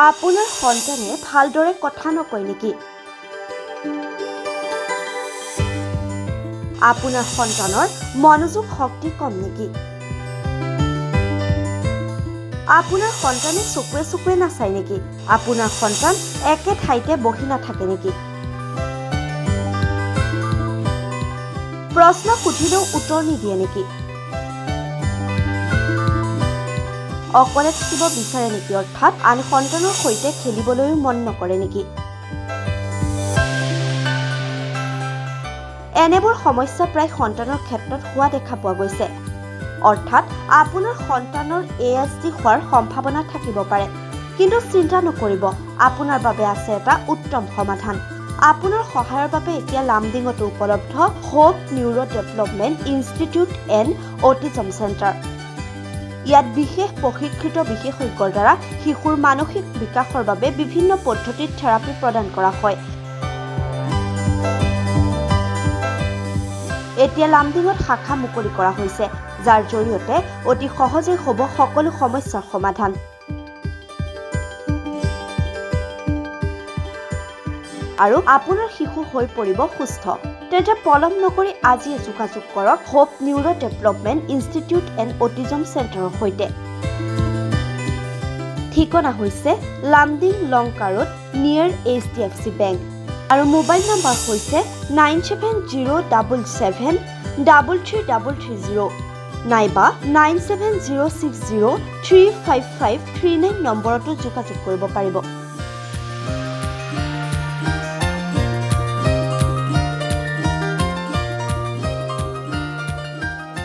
আপোনাৰ সন্তানে ভালদৰে কথা নকয় নেকি? আপোনাৰ সন্তানৰ মনোযোগ শক্তি কম নেকি? আপোনাৰ সন্তানে চকুৱে চকুৱে নাচায় নেকি? আপোনাৰ সন্তান একে ঠাইতে বহি নাথাকে নেকি? প্ৰশ্ন সুধিলেও উত্তৰ নিদিয়ে নেকি? অকলে থাকিব বিচাৰে নেকি? অৰ্থাৎ আন সন্তানৰ সৈতে খেলিবলৈও মন নকৰে নেকি? এনেবোৰ সমস্যা প্ৰায় সন্তানৰ ক্ষেত্ৰত হোৱা দেখা পোৱা গৈছে। অৰ্থাৎ আপোনাৰ সন্তানৰ ASD হোৱাৰ সম্ভাৱনা থাকিব পাৰে। কিন্তু চিন্তা নকৰিব, আপোনাৰ বাবে আছে এটা উত্তম সমাধান। আপোনাৰ সহায়ৰ বাবে এতিয়া লামডিঙতো উপলব্ধ hope neuro development institute and autism centre. ইয়াত বিশেষ প্ৰশিক্ষিত বিশেষজ্ঞৰ দ্বাৰা শিশুৰ মানসিক বিকাশৰ বাবে বিভিন্ন পদ্ধতিত থেৰাপি প্ৰদান কৰা হয়। এতিয়া লামডিঙত শাখা মুকলি কৰা হৈছে, যাৰ জৰিয়তে অতি সহজে হ'ব সকলো সমস্যাৰ সমাধান। আৰু আপোনাৰ শিশু হৈ পৰিব সুস্থ। তেন্তে পলম নকৰি আজিয়ে যোগাযোগ কৰক hope neuro development institute and autism চেণ্টাৰৰ সৈতে। ঠিকনা হৈছে Lumding Lanka road near HDFC bank আৰু মোবাইল নম্বৰ হৈছে 9707733330 নাইবা 9706035539 নম্বৰতো যোগাযোগ কৰিব পাৰিব।